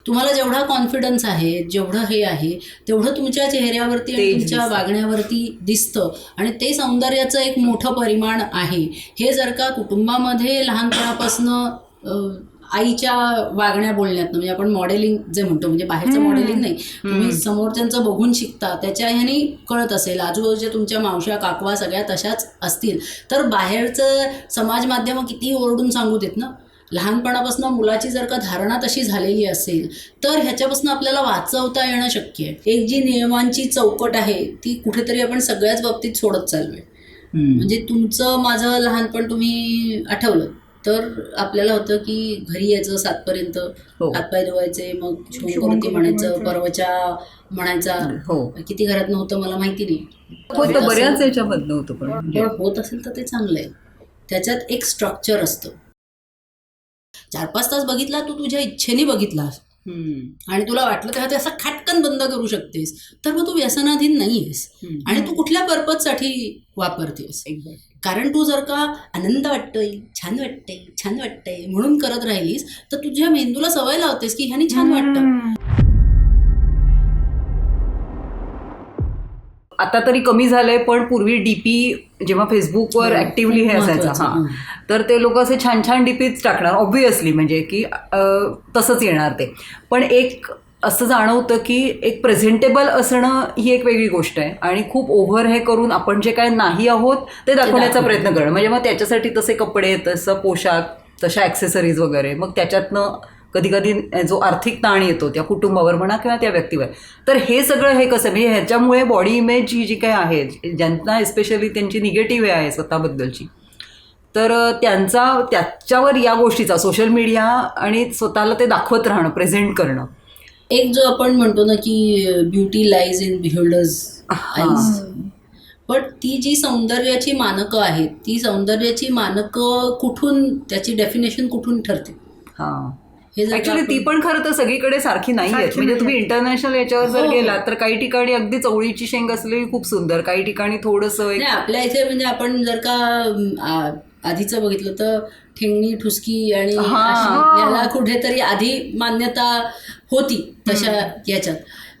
तुम्हाला जेवढा कॉन्फिडन्स आहे, जेवढं हे आहे, तेवढं तुमच्या चेहऱ्यावरती आणि तुमच्या वागण्यावरती दिसतं. आणि ते सौंदर्याचं एक मोठं परिमाण आहे. हे जर का कुटुंबामध्ये लहानपणापासनं आईच्या वागण्या बोलण्यात, म्हणजे आपण मॉडेलिंग जे म्हणतो, म्हणजे बाहेरचं मॉडेलिंग नाही, तुम्ही समोरच्यांचं बघून शिकता, त्याच्या ह्यानी कळत असेल, आजूबाजूच्या तुमच्या मावश्या काकवा सगळ्या तशाच असतील, तर बाहेरचं समाज माध्यमं किती ओरडून सांगू देत ना. लहानपणापासून मुलाची जर का धारणा तशी झालेली असेल तर ह्याच्यापासून आपल्याला वाचवता येणं शक्य आहे. एक जी नियमांची चौकट आहे ती कुठेतरी आपण सगळ्याच बाबतीत सोडत चाललोय. म्हणजे तुमचं माझं लहानपण तुम्ही आठवलं तर आपल्याला होतं की घरी यायचं 7पर्यंत, हातपाय धुवायचे, मग शोणकवृत्ती म्हणायचं, परवचा म्हणायचा. किती घरात नव्हतं मला माहिती नाही, बऱ्याच याच्यामधलं होतं, पण होत असेल तर ते चांगलं आहे. त्याच्यात एक स्ट्रक्चर असतं. 4-5 तास बघितला तू तुझ्या इच्छेने बघितलास आणि तुला वाटलं तेव्हा ते असं खटकन बंद करू शकतेस, तर मग तू व्यसनाधीन नाही आहेस. आणि तू कुठल्या पर्पजसाठी वापरतेस. कारण तू जर का आनंद वाटतोय, छान वाटतंय म्हणून करत राहिलीस तर तुझ्या मेंदूला सवय लावतेस की ह्यानी छान वाटतं. आता तरी कमी झालंय, पण पूर्वी डीपी जेव्हा फेसबुकवर ऍक्टिव्हली हे असायचं, तर ते लोक असे छान छान डीपीच टाकणार ऑब्व्हियसली, म्हणजे की तसंच येणार ते. पण एक असं जाणवतं की एक प्रेझेंटेबल असणं ही एक वेगळी गोष्ट आहे, आणि खूप ओव्हर हे करून आपण जे काय नाही आहोत ते दाखवण्याचा प्रयत्न करणं, म्हणजे मग त्याच्यासाठी तसे कपडे, तसं पोशाख, तशा ॲक्सेसरीज वगैरे, मग त्याच्यातनं कधी कधी जो आर्थिक ताण येतो त्या कुटुंबावर म्हणा किंवा त्या व्यक्तीवर, तर हे सगळं हे कसं, म्हणजे ह्याच्यामुळे बॉडी इमेज ही जी काय आहे, ज्यांना एस्पेशली त्यांची निगेटिव्ह आहे स्वतःबद्दलची, तर त्याच्यावर या गोष्टीचा सोशल मीडिया आणि स्वतःला ते दाखवत राहणं, प्रेझेंट करणं. एक जो आपण म्हणतो ना की ब्युटी लाईज इन बिहोल्डर्स आईज, पण ती जी सौंदर्याची मानकं आहेत, ती सौंदर्याची मानकं कुठून, त्याची डेफिनेशन कुठून ठरते. ऍक्च्युली ती पण खरं तर सगळीकडे सारखी नाही आहेत. म्हणजे तुम्ही इंटरनॅशनल याच्यावर जर गेलात तर काही ठिकाणी अगदी चवळीची शेंग असलेली खूप सुंदर, काही ठिकाणी थोडंसं आपल्या इथे म्हणजे आपण जर का आधीचं बघितलं तर ठेंगणी, ठुसकी आणि याला कुठेतरी आधी मान्यता होती तशा याच्यात.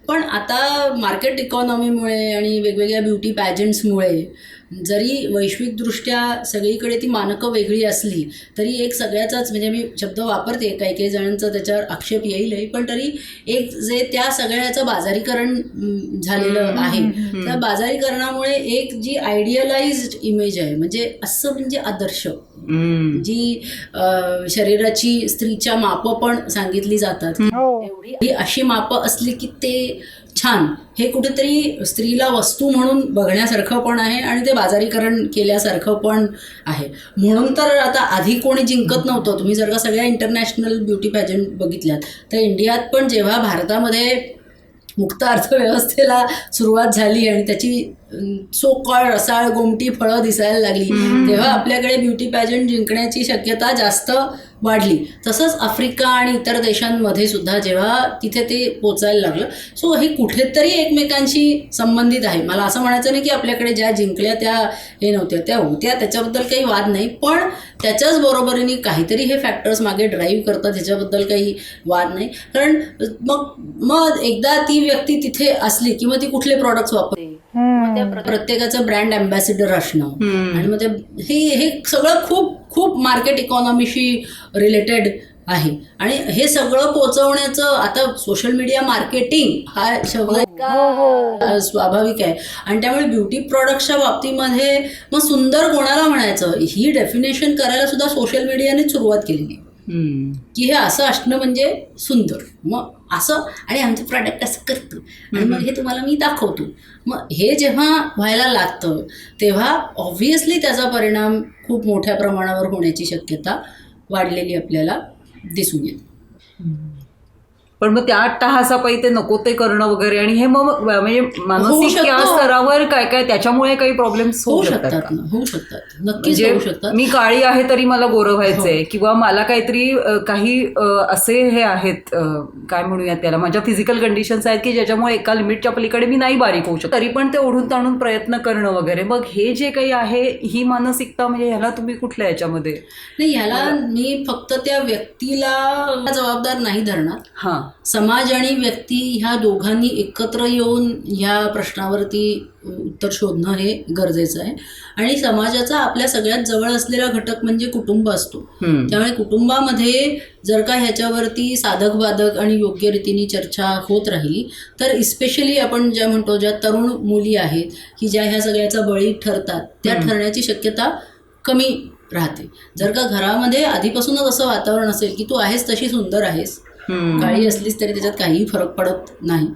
पण आता मार्केट इकॉनॉमीमुळे आणि वेगवेगळ्या ब्युटी पॅजंट्समुळे जरी वैश्विकदृष्ट्या सगळीकडे ती मानकं वेगळी असली तरी एक सगळ्याचाच, म्हणजे मी शब्द वापरते, काही जणांचं त्याच्यावर आक्षेप येईलही, पण तरी एक जे त्या सगळ्याचं बाजारीकरण झालेलं आहे, त्या बाजारीकरणामुळे एक जी आयडियलाइज्ड इमेज आहे, म्हणजे असं म्हणजे आदर्श, जी शरीराची स्त्रीच्या मापं पण सांगितली जातात, एवढी अशी मापं असली की ते छान, हे कुठेतरी स्त्रीला वस्तू म्हणून बघण्यासारखं पण आहे आणि ते बाजारीकरण केल्यासारखं पण आहे. म्हणून तर आता आधी कोणी जिंकत नव्हतं. तुम्ही जर का सगळ्या इंटरनॅशनल ब्युटी पॅजंट बघितल्यात तर इंडियात पण जेव्हा भारतामध्ये मुक्त अर्थव्यवस्थेला सुरुवात झाली आणि त्याची सो कॉल्ड रसाळ गोमटी फळं दिसायला लागली, तेव्हा आपल्याकडे ब्युटी पॅजंट जिंकण्याची शक्यता जास्त वाढली. तसंच आफ्रिका आणि इतर देशांमध्ये सुद्धा जेव्हा तिथे ते पोचायला लागलं, सो हे कुठेतरी एकमेकांशी संबंधित आहे. मला असं म्हणायचं नाही की आपल्याकडे ज्या जिंकल्या त्या हे नव्हत्या, त्या होत्या, त्याच्याबद्दल काही वाद नाही, पण त्याच्याच बरोबरीने काहीतरी हे फॅक्टर्स मागे ड्राईव्ह करतात, ह्याच्याबद्दल काही वाद नाही. कारण मग एकदा ती व्यक्ती तिथे असली की मग ती कुठले प्रॉडक्ट्स वापरते, प्रत्येकाचं ब्रँड अँबॅसिडर असणं, आणि मग हे सगळं खूप खूप मार्केट इकॉनॉमीशी रिलेटेड आहे. आणि हे सगळं पोचवण्याचं आता सोशल मीडिया मार्केटिंग हा शब्द स्वाभाविक आहे, आणि त्यामुळे ब्युटी प्रॉडक्टच्या बाबतीमध्ये मग सुंदर कोणाला म्हणायचं ही डेफिनेशन करायला सुद्धा सोशल मीडियाने सुरुवात केलेली, की हे असं असणं म्हणजे सुंदर, मग असं, आणि आमचं प्रॉडक्ट असं करतं आणि मग हे तुम्हाला मी दाखवतो. मग हे जेव्हा व्हायला लागतं तेव्हा ऑब्व्हियसली त्याचा परिणाम खूप मोठ्या प्रमाणावर होण्याची शक्यता वाढलेली आपल्याला दिसून येते. पण मग त्या अट्टहासापायी ते नको ते करणं वगैरे, आणि हे मग म्हणजे मानसिक या स्तरावर काय काय त्याच्यामुळे काही प्रॉब्लेम्स होऊ शकतात. होऊ शकतात, नक्कीच होऊ शकतात. मी काळी आहे तरी मला गोरं व्हायचंय, किंवा मला काहीतरी काही असे हे आहेत, काय म्हणूयात त्याला, माझ्या फिजिकल कंडिशन्स आहेत की ज्याच्यामुळे एका लिमिटच्या पलीकडे मी नाही बारीक होऊ शकत, तरी पण ते ओढून ताणून प्रयत्न करणं वगैरे. मग हे जे काही आहे ही मानसिकता, म्हणजे ह्याला तुम्ही कुठल्या याच्यामध्ये नाही, ह्याला मी फक्त त्या व्यक्तीला जबाबदार नाही धरणार. समाज आणि व्यक्ती ह्या दोघांनी एकत्र येऊन ह्या प्रश्नावरती उत्तर शोधणं हे गरजेचं आहे. आणि समाजाचा आपल्या सगळ्यात जवळ असलेला घटक म्हणजे कुटुंब असतो. त्यामुळे कुटुंबामध्ये जर का ह्याच्यावरती साधक बाधक आणि योग्य रीतीने चर्चा होत राहिली तर इस्पेशली आपण ज्या म्हणतो ज्या तरुण मुली आहेत की ज्या ह्या सगळ्याचा बळी ठरतात त्या ठरण्याची शक्यता कमी राहते. जर का घरामध्ये आधीपासूनच असं वातावरण असेल की तू आहेस तशी सुंदर आहेस, काळी असलीस तरी त्याच्यात काहीही फरक पडत नाही.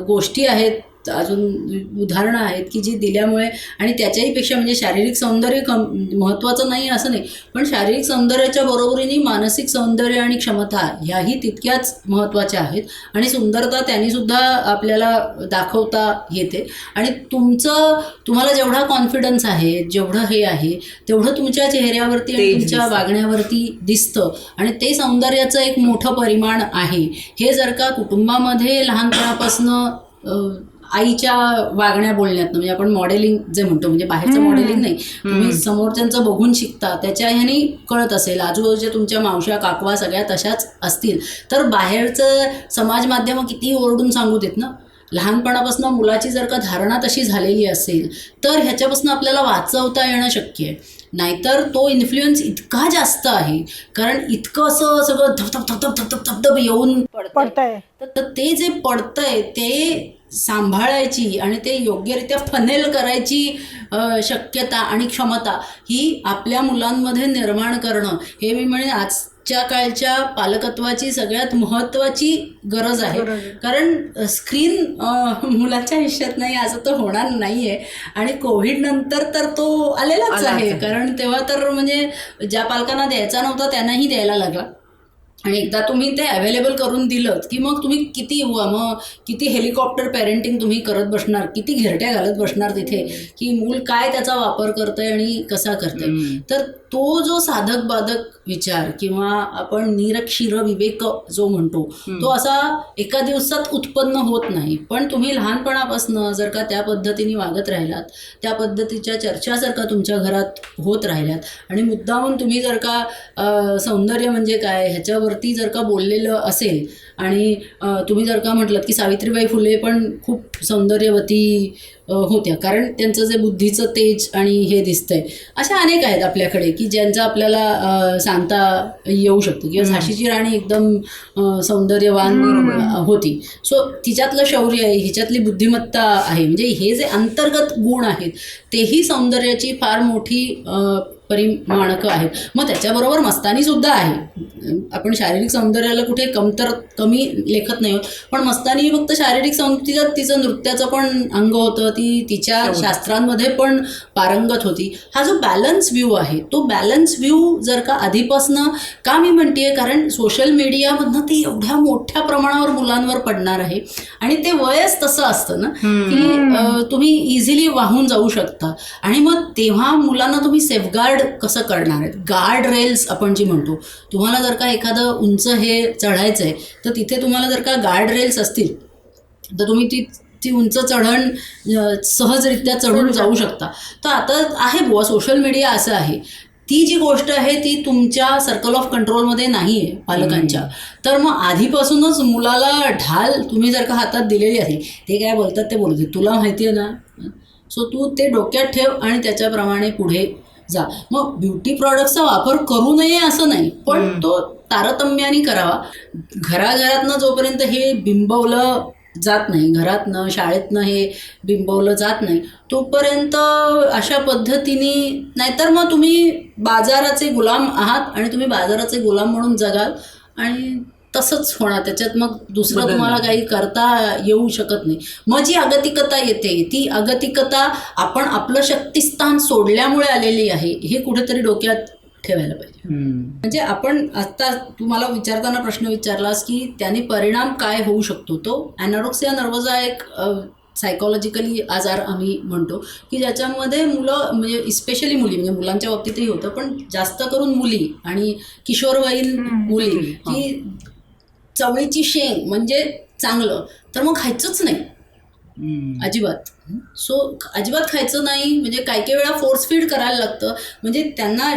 गोष्टी आहेत, अजून उदाहरणं आहेत की जी दिल्यामुळे, आणि त्याच्याही पेक्षा म्हणजे शारीरिक सौंदर्य महत्त्वाचं नाही असं नाही, पण शारीरिक सौंदर्याच्या बरोबरीने मानसिक सौंदर्य आणि क्षमता ह्याही तितक्याच महत्त्वाच्या आहेत. आणि सुंदरता त्यांनीसुद्धा आपल्याला दाखवता येते. आणि तुम्हाला जेवढा कॉन्फिडन्स आहे, जेवढं हे आहे तेवढं तुमच्या चेहऱ्यावरती आणि तुमच्या वागण्यावरती दिसतं. आणि ते सौंदर्याचं एक मोठं परिमाण आहे. हे जर का कुटुंबामध्ये लहानपणापासनं आईच्या वागण्या बोलण्यात, म्हणजे आपण मॉडेलिंग जे म्हणतो, म्हणजे बाहेरचं मॉडेलिंग नाही, तुम्ही समोरच्यांचं बघून शिकता, त्याच्या ह्याने कळत असेल, आजूबाजूच्या तुमच्या मावश्या काकवा सगळ्या तशाच असतील तर बाहेरचं समाज माध्यमं किती ओरडून सांगू देत ना. लहानपणापासून मुलाची जर का धारणा तशी झालेली असेल तर ह्याच्यापासून आपल्याला वाचवता येणं शक्य आहे. नाहीतर तो इन्फ्लुएन्स इतका जास्त आहे, कारण इतकं असं सगळं धबधब येऊन पडतंय, तर ते जे पडतंय ते सांभाळायची आणि ते योग्यरित्या फनेल करायची शक्यता आणि क्षमता ही आपल्या मुलांमध्ये निर्माण करणं, हे मी म्हणेन आजच्या काळच्या पालकत्वाची सगळ्यात महत्त्वाची गरज आहे. कारण स्क्रीन मुलाच्या आयुष्यात नाही असं तर होणार नाही आहे. आणि कोविड नंतर तर तो आलेलाच आहे, कारण तेव्हा तर म्हणजे ज्या पालकांना द्यायचा नव्हता त्यांनाही द्यायला लागला. आणि एकदा तुम्ही ते अवेलेबल करून दिलं की मग तुम्ही किती हेलिकॉप्टर पेरेंटिंग तुम्ही करत बसणार, किती घिरट्या घालत बसणार तिथे की मूल काय त्याचा वापर करतंय आणि कसा करतंय. तर तो जो साधक बाधक विचार किंवा आपण निरक्षीर विवेक जो म्हणतो तो असा एका दिवसात उत्पन्न होत नाही. पण तुम्ही लहानपणापासून जर का त्या पद्धतीने वागत राहिलात, त्या पद्धतीच्या चर्चा जर का तुमच्या घरात होत राहिल्यात आणि मुद्दामून तुम्ही जर का सौंदर्य म्हणजे काय ह्याच्यावरती जर का बोललेलं असेल, आणि तुम्ही जर का म्हटलं की सावित्रीबाई फुले पण खूप सौंदर्यवती होत्या, कारण त्यांचं जे बुद्धीचं तेज आणि हे दिसतंय, अशा अनेक आहेत आपल्याकडे की ज्यांचं आपल्याला सांगता येऊ शकतं. किंवा झाशीची राणी एकदम सौंदर्यवान होती, सो तिच्यातलं शौर्य आहे, हिच्यातली बुद्धिमत्ता आहे, म्हणजे हे जे अंतर्गत गुण आहेत तेही सौंदर्याची फार मोठी परिमाणकं आहेत. मग त्याच्याबरोबर मस्तानीसुद्धा आहे. आपण शारीरिक सौंदर्याला कुठे कमी लेखत नाही आहोत, पण मस्तानी फक्त शारीरिक सौंदर्यात तिचं नृत्याचं पण अंग होतं, ती तिच्या शास्त्रांमध्ये पण पारंगत होती. हा जो बॅलन्स व्ह्यू आहे तो बॅलन्स व्ह्यू जर का आधीपासनं का मी म्हणते, कारण सोशल मीडियामधनं ते एवढ्या मोठ्या प्रमाणावर मुलांवर पडणार आहे आणि ते वयच तसं असतं ना की तुम्ही इझिली वाहून जाऊ शकता. आणि मग तेव्हा मुलांना तुम्ही सेफगार्ड कसं करणार आहेत, गार्ड रेल्स आपण जी म्हणतो, तुम्हाला जर का एखादं उंच हे चढायचं आहे तर तिथे तुम्हाला जर का गार्ड रेल्स असतील तर तुम्ही ती उंच चढण सहजरित्या चढून जाऊ शकता. तर आता आहे बुवा सोशल मीडिया असं आहे, ती जी गोष्ट आहे ती तुमच्या सर्कल ऑफ कंट्रोलमध्ये नाही आहे पालकांच्या. तर मग आधीपासूनच मुलाला ढाल तुम्ही जर का हातात दिलेली आहे, ते काय बोलतात ते बोलू दे, तुला माहिती आहे ना, सो तू ते डोक्यात ठेव आणि त्याच्याप्रमाणे पुढे जा. मग ब्युटी प्रॉडक्टचा वापर करू नये असं नाही, पण तो तारतम्याने करावा. घराघरातनं जोपर्यंत हे बिंबवलं जात नाही, घरातनं शाळेतनं हे बिंबवलं जात नाही तोपर्यंत अशा पद्धतीने, नाहीतर मग तुम्ही बाजाराचे गुलाम आहात आणि तुम्ही बाजाराचे गुलाम म्हणून जगाल आणि तसंच होणार. त्याच्यात मग दुसरं तुम्हाला काही करता येऊ शकत नाही. मग जी अगतिकता येते ती अगतिकता आपण आपलं शक्तिस्थान सोडल्यामुळे आलेली आहे, हे कुठेतरी डोक्यात ठेवायला पाहिजे. म्हणजे आपण आता तुम्हाला विचारताना प्रश्न विचारलास की त्याने परिणाम काय होऊ शकतो, तो ॲनॉरेक्सिया नर्वोसा एक सायकोलॉजिकली आजार आम्ही म्हणतो की ज्याच्यामध्ये मुलं, म्हणजे इस्पेशली मुली, म्हणजे मुलांच्या बाबतीतही होतं पण जास्त करून मुली आणि किशोरवयीन मुली की चवळीची शेंग म्हणजे चांगलं तर मग खायचंच नाही, अजिबात. सो अजिबात खायचं नाही. म्हणजे काही वेळा फोर्स फीड करायला लागतं. म्हणजे त्यांना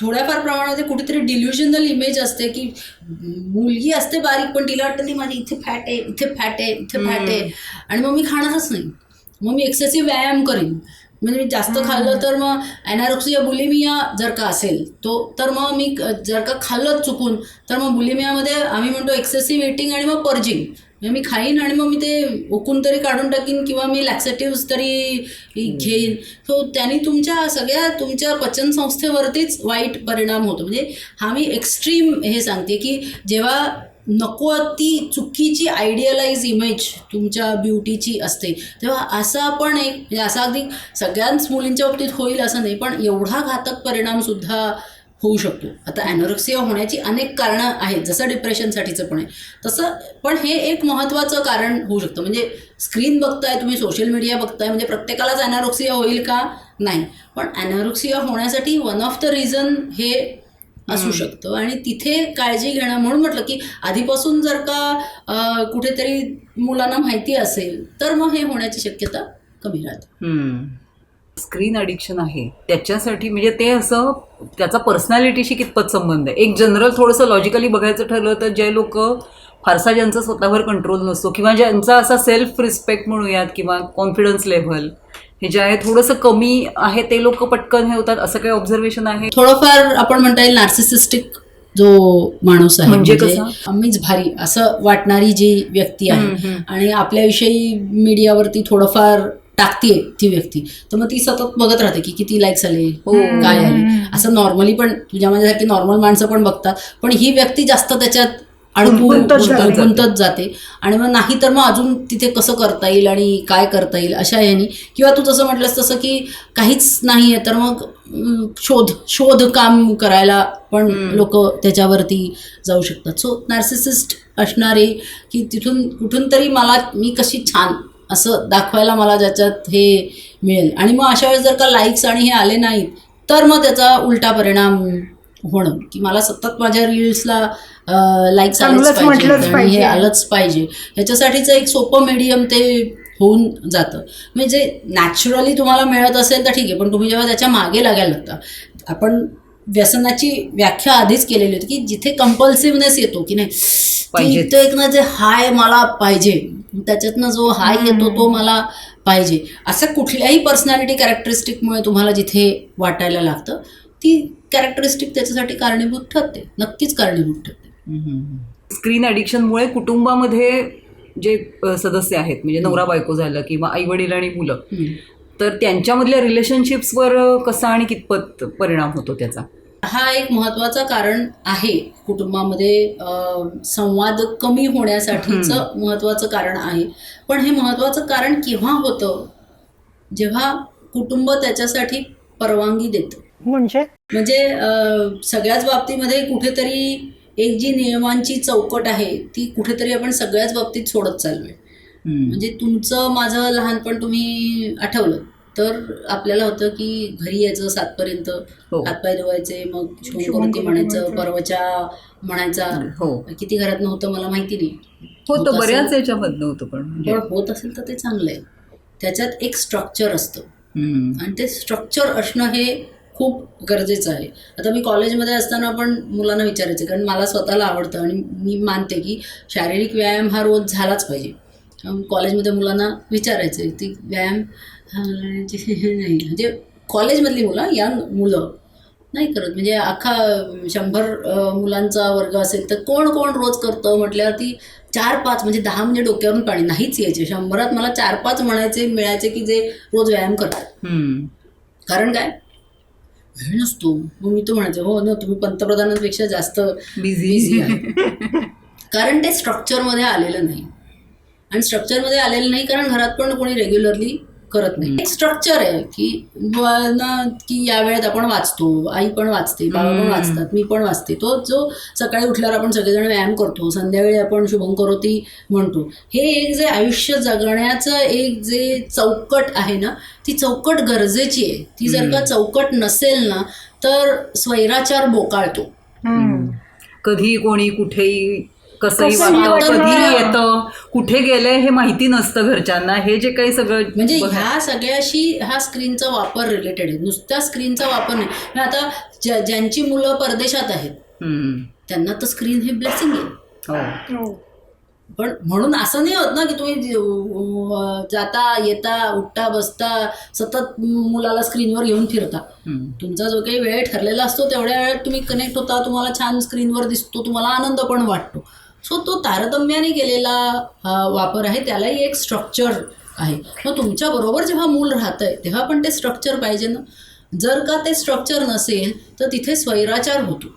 थोड्याफार प्रमाणात कुठेतरी डिल्युजनल इमेज असते की मुलगी असते बारीक पण तिला वाटतं नाही माझी इथे फॅट आहे, इथे फॅट आहे, इथे फॅट आहे, आणि मग मी खाणारच नाही. मग मी एक्सेसिव्ह व्यायाम करीन. म्हणजे मी जास्त खाल्लं तर मग ॲनॉरेक्सिया बुलिमिया जर का असेल तर मग मी जर का खाल्लं चुकून तर मग बुलिमियामध्ये आम्ही म्हणतो एक्सेसिव्ह इटिंग आणि मग पर्जिंग. म्हणजे मी खाईन आणि मग मी ते ओकून तरी काढून टाकीन किंवा मी लॅक्सेटिव्स तरी घेईन. सो त्यांनी तुमच्या पचनसंस्थेवरतीच वाईट परिणाम होतो. म्हणजे हा मी एक्स्ट्रीम हे सांगते की जेव्हा नको ती चुकीची आयडियलाइज इमेज तुमच्या ब्युटीची असते तेव्हा असा आपण म्हणजे असा अगदी सगळ्याच मुलींच्या बाबतीत होईल असं नाही, पण एवढा घातक परिणामसुद्धा होऊ शकतो. आता ॲनॉरेक्सिया होण्याची अनेक कारणं आहेत, जसं डिप्रेशनसाठीचं पण आहे तसं, पण हे एक महत्त्वाचं कारण होऊ शकतं. म्हणजे स्क्रीन बघताय तुम्ही, सोशल मीडिया बघताय, म्हणजे प्रत्येकालाच ॲनॉरेक्सिया होईल का? नाही, पण ॲनॉरेक्सिया होण्यासाठी वन ऑफ द रिझन हे असू शकतं आणि तिथे काळजी घेणं. म्हणून म्हटलं की आधीपासून जर का कुठेतरी मुलांना माहिती असेल तर मग हे होण्याची शक्यता कमी राहते. स्क्रीन अडिक्शन आहे त्याच्यासाठी म्हणजे ते असं त्याचा पर्सनॅलिटीशी कितपत संबंध आहे? एक जनरल थोडंसं लॉजिकली बघायचं ठरलं तर जे लोक फारसा ज्यांचा स्वतःवर कंट्रोल नसतो किंवा ज्यांचा असा सेल्फ रिस्पेक्ट म्हणूयात किंवा कॉन्फिडन्स लेव्हल हे जे आहे थोडंसं कमी आहे ते लोक पटकन हे होतात, असं काही ऑब्झर्वेशन आहे? थोडंफार आपण म्हणता येईल नार्सिसिस्टिक जो माणूस आहे, म्हणजे मीच भारी असं वाटणारी जी व्यक्ती आहे आणि आपल्याविषयी मीडियावरती थोडंफार टाकतीये ती व्यक्ती, तर मग ती सतत बघत राहते की किती लाईक्स आले, काय आले. असं नॉर्मली पण तुझ्या माझ्यासारखी नॉर्मल माणसं पण बघतात, पण ही व्यक्ती जास्त त्याच्यात गुंतत जाते आणि मग नाही तर मग अजून तिथे कसं करता येईल आणि काय करता येईल अशा ह्यानी, किंवा तू जसं म्हटलंस तसं की काहीच नाही आहे तर मग शोध काम करायला पण लोक त्याच्यावरती जाऊ शकतात. सो नार्सिसिस्ट असणारे की तिथून कुठून तरी मी कशी छान असं दाखवायला मला ज्याच्यात हे मिळेल, आणि मग अशा वेळेस जर का लाईक्स आणि हे आले नाहीत तर मग त्याचा उलटा परिणाम होणं की मला सतत माझ्या रील्सला लाईक्स आलेच पाहिजे आणि हे आलंच पाहिजे. ह्याच्यासाठीचं एक सोपं मीडियम ते होऊन जातं. म्हणजे नॅचरली तुम्हाला मिळत असेल तर ठीक आहे, पण तुम्ही जेव्हा त्याच्या मागे लागायला लागता, आपण व्यसनाची व्याख्या आधीच केलेली होती की जिथे कंपल्सिव्हनेस येतो की नाही तो एक ना जे हाय मला पाहिजे, त्याच्यातनं जो हाय येतो तो मला पाहिजे, असं कुठल्याही पर्सनॅलिटी कॅरेक्टरिस्टिकमुळे तुम्हाला जिथे वाटायला लागतं ती कॅरेक्टरिस्टिक त्याच्यासाठी कारणीभूत ठरते, नक्कीच कारणीभूत ठरते. स्क्रीन ॲडिक्शनमुळे कुटुंबामध्ये जे सदस्य आहेत म्हणजे नवरा बायको झालं किंवा आई वडील आणि मुलं, तर त्यांच्यामधल्या रिलेशनशिप्सवर कसा आणि कितपत परिणाम होतो त्याचा? हा एक महत्त्वाचं कारण आहे कुटुंबामध्ये संवाद कमी होण्यासाठीचं महत्त्वाचं कारण आहे. पण हे महत्त्वाचं कारण केव्हा होतं? जेव्हा कुटुंब त्याच्यासाठी परवानगी देतं. म्हणजे सगळ्याच बाबतीमध्ये कुठेतरी एक जी नियमांची चौकट आहे ती कुठेतरी आपण सगळ्याच बाबतीत सोडत चाललोय. म्हणजे तुमचं माझं लहानपण तुम्ही आठवलं तर आपल्याला होतं की घरी यायचं 7 पर्यंत, हातपाय धुवायचे, मग शोणकरती म्हणायचं, परवचा म्हणायचा. किती घरात नव्हतं मला माहिती नाही, होतं बऱ्याच याच्यामधनं होतं, पण होत असेल तर ते चांगलं आहे. त्याच्यात एक स्ट्रक्चर असतं आणि ते स्ट्रक्चर असणं हे खूप गरजेचं आहे. आता मी कॉलेजमध्ये असताना पण मुलांना विचारायचे, कारण मला स्वतःला आवडतं आणि मी मानते की शारीरिक व्यायाम हा रोज झालाच पाहिजे. कॉलेजमध्ये मुलांना विचारायचे ती व्यायाम नाही, म्हणजे कॉलेजमधली मुलं नाही करत. म्हणजे अख्खा 100 मुलांचा वर्ग असेल तर कोण रोज करतं म्हटल्यावरती 4-5 म्हणजे 10 म्हणजे डोक्यावरून पाणी नाहीच यायचे. 100त मला 4-5 मिळायचे की जे रोज व्यायाम करतात. कारण काय? वेळ नसतो. मग मी तो म्हणायचे हो ना, तुम्ही पंतप्रधानांपेक्षा जास्त बिझी आहे. कारण ते स्ट्रक्चरमध्ये आलेलं नाही, आणि स्ट्रक्चरमध्ये आलेलं नाही कारण घरात पण कोणी रेग्युलरली करत नाही. एक स्ट्रक्चर आहे की या वेळेत आपण वाचतो, आई पण वाचते, बाबा पण वाचतात, मी पण वाचते. तो जो सकाळी उठल्यावर आपण सगळेजण व्यायाम करतो, संध्याकाळी आपण शुभंकरोती म्हणतो. हे एक जे आयुष्य जगण्याचं एक जे चौकट आहे ना, ती चौकट गरजेची आहे. ती जर का चौकट नसेल ना तर स्वैराचार बोकाळतो. कधी कोणी कुठेही कसंही कसं वाटतं, वाटतं. कधी येतं, कुठे गेलंय हे माहिती नसतं घरच्यांना. हे जे काही सगळं म्हणजे ह्या सगळ्याशी हा स्क्रीनचा वापर रिलेटेड आहे. नुसत्या स्क्रीनचा वापर नाही. म्हणजे आता ज्यांची मुलं परदेशात आहेत हम्म. त्यांना तर स्क्रीन हे ब्लेसिंग आहे. हो. हो. पण म्हणून असं नाही होत ना की तुम्ही जाता येता उठता बसता सतत मुलाला स्क्रीनवर घेऊन फिरता. हम्म. तुमचा जो काही वेळ ठरलेला असतो तेवढ्या वेळात तुम्ही कनेक्ट होता, तुम्हाला छान स्क्रीनवर दिसतो, तुम्हाला आनंद पण वाटतो. सो तो तारतम्याने केलेला वापर आहे, त्यालाही एक स्ट्रक्चर आहे. मग तुमच्याबरोबर जेव्हा मूल राहतं आहे तेव्हा पण ते स्ट्रक्चर पाहिजे ना. जर का ते स्ट्रक्चर नसेल तर तिथे स्वैराचार होतो.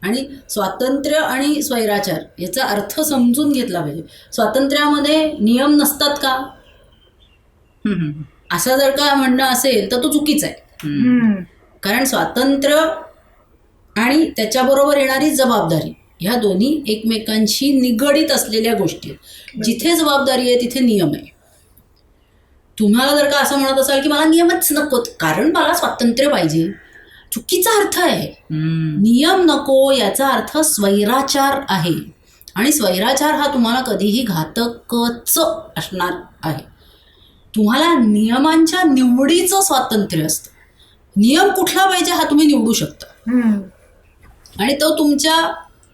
आणि स्वातंत्र्य आणि स्वैराचार याचा अर्थ समजून घेतला पाहिजे. स्वातंत्र्यामध्ये नियम नसतात का, हम्म. असं जर का म्हणणं असेल तर तो चुकीचं आहे. हम्म. कारण स्वातंत्र्य आणि त्याच्याबरोबर येणारी जबाबदारी ह्या दोन्ही एकमेकांशी निगडीत असलेल्या गोष्टी आहेत. जिथे जबाबदारी आहे तिथे नियम आहे. तुम्हाला जर का असं म्हणत असाल की मला नियमच नकोत कारण मला स्वातंत्र्य पाहिजे, चुकीचा अर्थ आहे. नियम नको याचा अर्थ स्वैराचार आहे. आणि स्वैराचार हा तुम्हाला कधीही घातकच असणार आहे. तुम्हाला नियमांच्या निवडीचं स्वातंत्र्य असतं. नियम कुठला पाहिजे हा तुम्ही निवडू शकता. आणि तो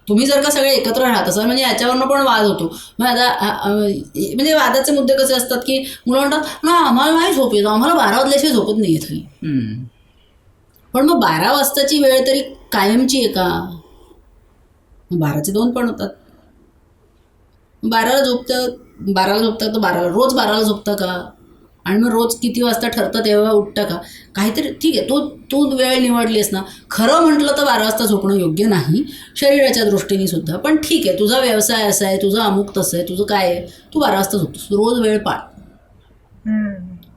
तुम्ही जर का सगळे एकत्र राहत असाल म्हणजे याच्यावरनं पण वाद होतो. मग आता म्हणजे वादाचे मुद्दे कसे असतात की मुलं म्हणतात ना आम्हाला नाही झोप येतो, आम्हाला 12 वाजल्याशिवाय झोपत नाही येत. पण मग 12 वाजताची वेळ तरी कायमची आहे का? 12चे 2 पण होतात. 12ला झोपतं तर 12ला रोज 12ला झोपता का? आणि मग रोज किती वाजता ठरतं तेव्हा उठतं का? काहीतरी ठीक आहे, तू वेळ निवडलीस ना. खरं म्हटलं तर 12 वाजता झोपणं योग्य नाही शरीराच्या दृष्टीने सुद्धा. पण ठीक आहे, तुझा व्यवसाय असा आहे, तुझं अमुक तसं आहे, तुझं काय आहे, तू 12 वाजता झोपतोस, रोज वेळ पाळ.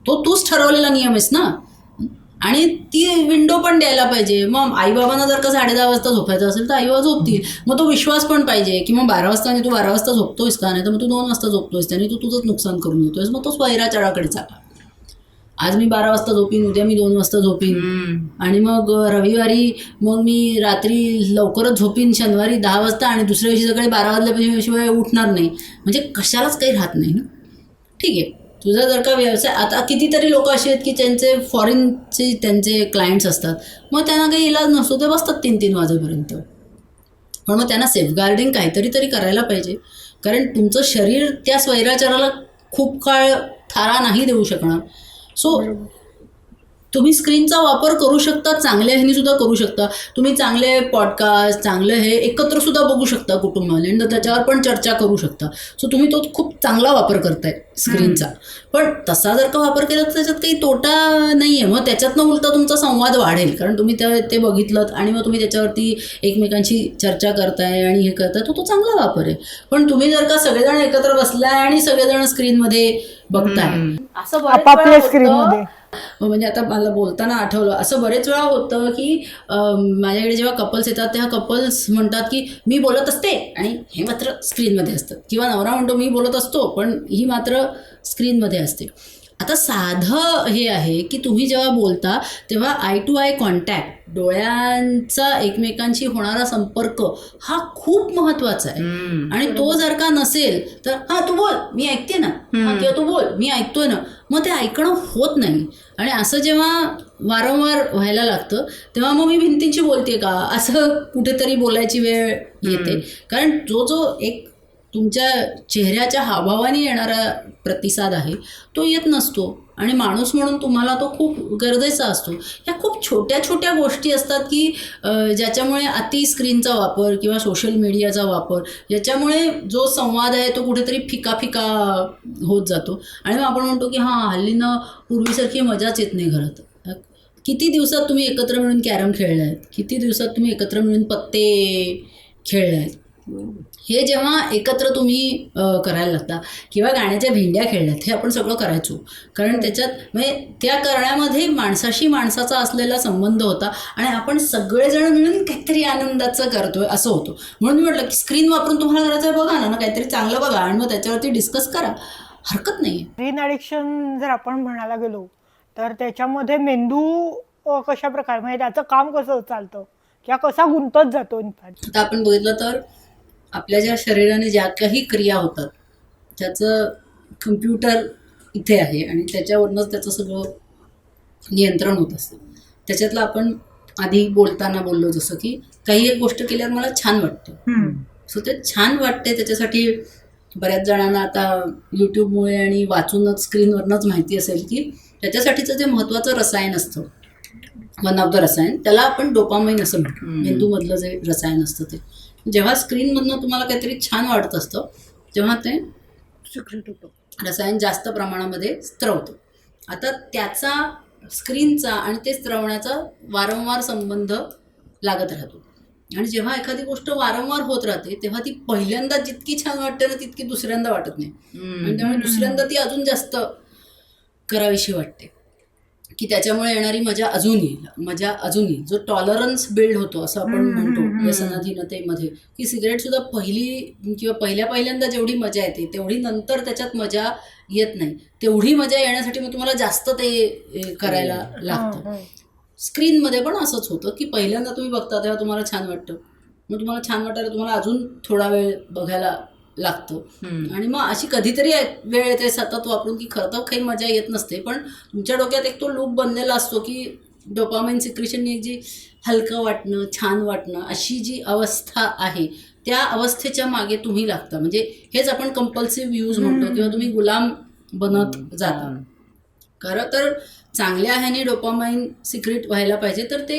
तूच ठरवलेला नियम आहेस ना. आणि ती विंडो पण द्यायला पाहिजे. मग आईबाबांना जर का 10:30 वाजता झोपायचं असेल तर आईबाबा झोपतील. मग तो विश्वास पण पाहिजे की मग 12 वाजता आणि तू 12 वाजता झोपतोयस का, नाही तर मग तू 2 वाजता झोपतोयस त्याने तू तुझंच नुकसान करून घेतोयस. मग तो स्वैराचाराकडे चाला. आज मी 12 वाजता झोपीन, उद्या मी 2 वाजता झोपीन, आणि मग रविवारी मग मी रात्री लवकरच झोपीन, शनिवारी 10 वाजता, आणि दुसऱ्या दिवशी सकाळी 12 वाजल्याशिवाय उठणार नाही. म्हणजे कशालाच काही राहत नाही ना. ठीक आहे, तुझा जर का व्यवसाय, आता कितीतरी लोक असे आहेत की त्यांचे फॉरेनचे त्यांचे क्लायंट्स असतात, मग त्यांना काही इलाज नसतो, ते बसतात 3-3 वाजेपर्यंत. पण मग त्यांना सेफगार्डिंग काहीतरी करायला पाहिजे. कारण तुमचं शरीर त्या स्वैराचाराला खूप काळ थारा नाही देऊ शकणार. सो तुम्ही स्क्रीनचा वापर करू शकता, चांगल्या ह्यानी सुद्धा करू शकता. तुम्ही चांगले पॉडकास्ट, चांगलं हे एकत्र सुद्धा बघू शकता कुटुंबाने, आणि त्याच्यावर पण चर्चा करू शकता. सो तुम्ही तो खूप चांगला वापर करताय स्क्रीनचा. पण तसा जर का वापर केला तर त्याच्यात काही तोटा नाही आहे. मग त्याच्यातनं उलटा तुमचा संवाद वाढेल, कारण तुम्ही ते बघितलं आणि मग तुम्ही त्याच्यावरती एकमेकांशी चर्चा करताय आणि हे करताय, तो चांगला वापर आहे. पण तुम्ही जर का सगळेजण एकत्र बसलाय आणि सगळेजण स्क्रीनमध्ये बघताय, असं आपापल्या स्क्रीनमध्ये. म्हणजे आता मला बोलताना आठवलं, असं बरेच वेळा होतं की माझ्याकडे जेव्हा कपल्स येतात तेव्हा कपल्स म्हणतात की मी बोलत असते आणि हे मात्र स्क्रीनमध्ये असतं, किंवा नवरा म्हणतो मी बोलत असतो पण ही मात्र स्क्रीनमध्ये असते. आता साधं हे आहे की तुम्ही जेव्हा बोलता तेव्हा आय टू आय कॉन्टॅक्ट, डोळ्यांचा एकमेकांशी होणारा संपर्क हा खूप महत्त्वाचा आहे. आणि तो जर का नसेल तर हां तू बोल मी ऐकते ना, किंवा तू बोल मी ऐकतोय ना, मग ते ऐकणं होत नाही. आणि असं जेव्हा वारंवार व्हायला लागतं तेव्हा मग मी भिंतींशी बोलते का असं कुठेतरी बोलायची वेळ येते. कारण जो एक तुमच्या चेहऱ्याच्या हावभावाने येणारा प्रतिसाद आहे तो येत नसतो, आणि माणूस म्हणून तुम्हाला तो खूप गरजेचा असतो. ह्या खूप छोट्या छोट्या गोष्टी असतात की ज्याच्यामुळे अति स्क्रीनचा वापर किंवा सोशल मीडियाचा वापर याच्यामुळे जो संवाद आहे तो कुठेतरी फिका फिका होत जातो. आणि मग आपण म्हणतो की हां हल्लीनं पूर्वीसारखी मजाच येत नाही घरात. किती दिवसात तुम्ही एकत्र मिळून कॅरम खेळले आहेत, किती दिवसात तुम्ही एकत्र मिळून पत्ते खेळले आहेत. हे जेव्हा एकत्र तुम्ही करायला लागता, किंवा गाण्याच्या भेंड्या खेळल्यात, हे आपण सगळं करायचो. कारण त्याच्यात म्हणजे त्या करण्यामध्ये माणसाशी माणसाचा असलेला संबंध होता, आणि आपण सगळेजण मिळून काहीतरी आनंदाचं करतोय असं होतं. म्हणून मी म्हटलं की स्क्रीन वापरून तुम्हाला करायचं आहे बघा ना, काहीतरी चांगलं बघा आणि मग त्याच्यावरती डिस्कस करा, हरकत नाही. स्क्रीन ॲडिक्शन जर आपण म्हणायला गेलो तर त्याच्यामध्ये मेंदू कशा प्रकारे, म्हणजे त्याचं काम कसं चालतं किंवा कसा गुंतत जातो. इनफॅक्ट आता आपण बघितलं तर आपल्या ज्या शरीराने ज्या काही क्रिया होतात त्याचं कम्प्युटर इथे आहे आणि त्याच्यावरूनच त्याचं सगळं नियंत्रण होत असतं. त्याच्यातलं आपण आधी बोलताना बोललो जसं की काही एक गोष्ट केल्यावर मला छान वाटतं. सो ते छान वाटते त्याच्यासाठी बऱ्याच जणांना आता यूट्यूबमुळे आणि वाचूनच स्क्रीनवरनंच माहिती असेल की त्याच्यासाठीचं जे महत्त्वाचं रसायन असतं, वन ऑफ द रसायन, त्याला आपण डोपामाइन असं म्हणतो. मेंदूमधलं जे रसायन असतं ते जेव्हा स्क्रीनमधनं तुम्हाला काहीतरी छान वाटत असतं तेव्हा ते रसायन जास्त प्रमाणामध्ये स्त्रवतं. आता त्याचा स्क्रीनचा आणि ते स्त्रवण्याचा वारंवार संबंध लागत राहतो. आणि जेव्हा एखादी गोष्ट वारंवार होत राहते तेव्हा ती पहिल्यांदा जितकी छान वाटते ना तितकी दुसऱ्यांदा वाटत नाही. आणि त्यामुळे दुसऱ्यांदा ती अजून जास्त करावीशी वाटते की त्याच्यामुळे येणारी मजा अजून येईल. जो टॉलरन्स बिल्ड होतो असं आपण म्हणतो व्यसनाधीनतेमध्ये, की सिगरेटसुद्धा पहिल्यांदा जेवढी मजा येते तेवढी नंतर त्याच्यात मजा येत नाही. तेवढी मजा येण्यासाठी मग तुम्हाला जास्त ते करायला लागतं. स्क्रीनमध्ये पण असंच होतं की पहिल्यांदा तुम्ही बघता तेव्हा तुम्हाला छान वाटतं, मग तुम्हाला छान वाटायला तुम्हाला अजून थोडा वेळ बघायला लागतो. आणि मग अशी कधीतरी वेळ येते सतत वापरून की खरं तर काही मजा येत नसते, पण तुमच्या डोक्यात एक तो लूप बनलेला असतो की डोपामाइन सिक्रेशननी एक जी हलकं वाटणं, छान वाटणं अशी जी अवस्था आहे त्या अवस्थेच्या मागे तुम्ही लागता. म्हणजे हेच आपण कंपल्सिव्ह यूज म्हणतो किंवा तुम्ही गुलाम बनत जाता. खरं तर चांगल्या ह्याने डोपामाइन सिक्रेट व्हायला पाहिजे तर ते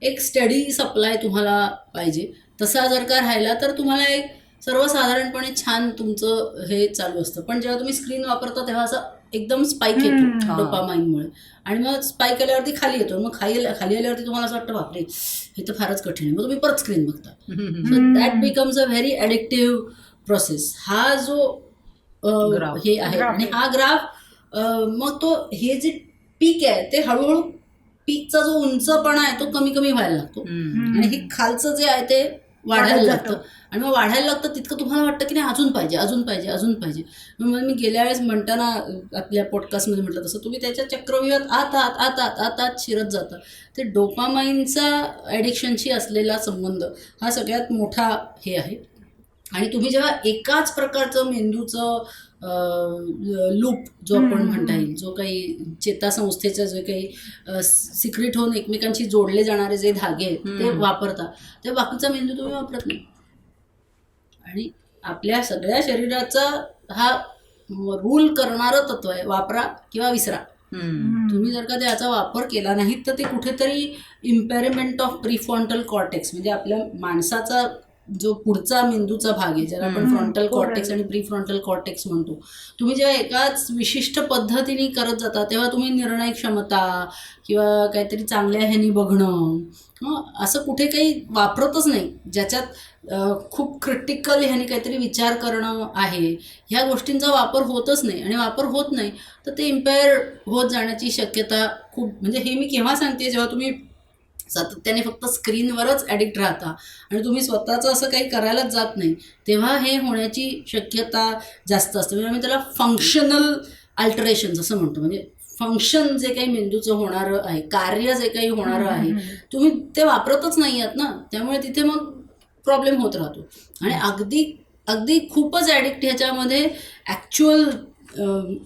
एक स्टडी सप्लाय तुम्हाला पाहिजे. तसा जर का राहिला तर तुम्हाला एक सर्वसाधारणपणे छान तुमचं हे चालू असतं. पण जेव्हा तुम्ही स्क्रीन वापरता तेव्हा असं एकदम स्पाईक येतो डोपामाइनमुळे आणि मग स्पाईक आल्यावरती खाली येतो. मग खाली आल्यावरती तुम्हाला असं वाटतं बापरे हे तर फारच कठीण आहे, मग तुम्ही परत स्क्रीन बघता. So that becomes a very addictive process. हा जो हे आहे आणि हा ग्राफ मग तो हे जे पीक आहे ते हळूहळू पीकचा जो उंचपणा आहे तो कमी कमी व्हायला लागतो आणि हे खालचं जे आहे ते वाढायला लागतं. आणि मग वाढायला लागतं तितकं तुम्हाला वाटतं की नाही अजून पाहिजे. मग मी गेल्या वेळेस म्हणताना आपल्या पॉडकास्टमध्ये म्हटलं तसं तुम्ही त्याच्या चक्रव्यूहात आत शिरत जाता. ते डोपामाइनचा ॲडिक्शनशी असलेला संबंध हा सगळ्यात मोठा हे आहे. आणि तुम्ही जेव्हा एकाच प्रकारचं मेंदूचं लूप जो आपण म्हणता येईल, जो काही चेतासंस्थेचं जे काही सिक्रेट होऊन एकमेकांशी जोडले जाणारे जे धागे आहेत ते वापरता, ते बाकीचा मेंदू तुम्ही वापरत नाही. आणि आपल्या सगळ्या शरीराचा हा रूल करणारं तत्व आहे वापरा किंवा विसरा. तुम्ही जर का त्याचा वापर केला नाही तर ते कुठेतरी इम्पेअरमेंट ऑफ प्रीफ्रंटल कॉर्टेक्स म्हणजे आपल्या माणसाचा जो पुढचा मेंदूचा भाग आहे ज्याला आपण फ्रंटल कॉर्टेक्स आणि प्रीफ्रंटल कॉर्टेक्स म्हणतो, तुम्ही जेव्हा एकाच विशिष्ट पद्धतीने करत जाता तेव्हा तुम्ही निर्णय क्षमता किंवा काहीतरी चांगल्या ह्यानी बघणं असं कुठे काही वापरतच नाही ज्याच्यात खूप क्रिटिकल ह्यानी काहीतरी विचार करणं आहे. ह्या गोष्टींचा वापर होतच नाही आणि वापर होत नाही तर ते इम्पेअर होत जाण्याची शक्यता खूप. म्हणजे हे मी केव्हा सांगते, जेव्हा तुम्ही सातत्याने फक्त स्क्रीनवरच ॲडिक्ट राहता आणि तुम्ही स्वतःचं असं काही करायलाच जात नाही तेव्हा हे होण्याची शक्यता जास्त असते. म्हणजे आम्ही त्याला फंक्शनल अल्टरेशन्स असं म्हणतो. म्हणजे फंक्शन जे काही मेंदूचं होणारं आहे, कार्य जे काही होणारं आहे तुम्ही ते वापरतच नाही आहात ना, त्यामुळे तिथे मग प्रॉब्लेम होत राहतो. आणि अगदी खूपच ॲडिक्ट ह्याच्यामध्ये ॲक्च्युअल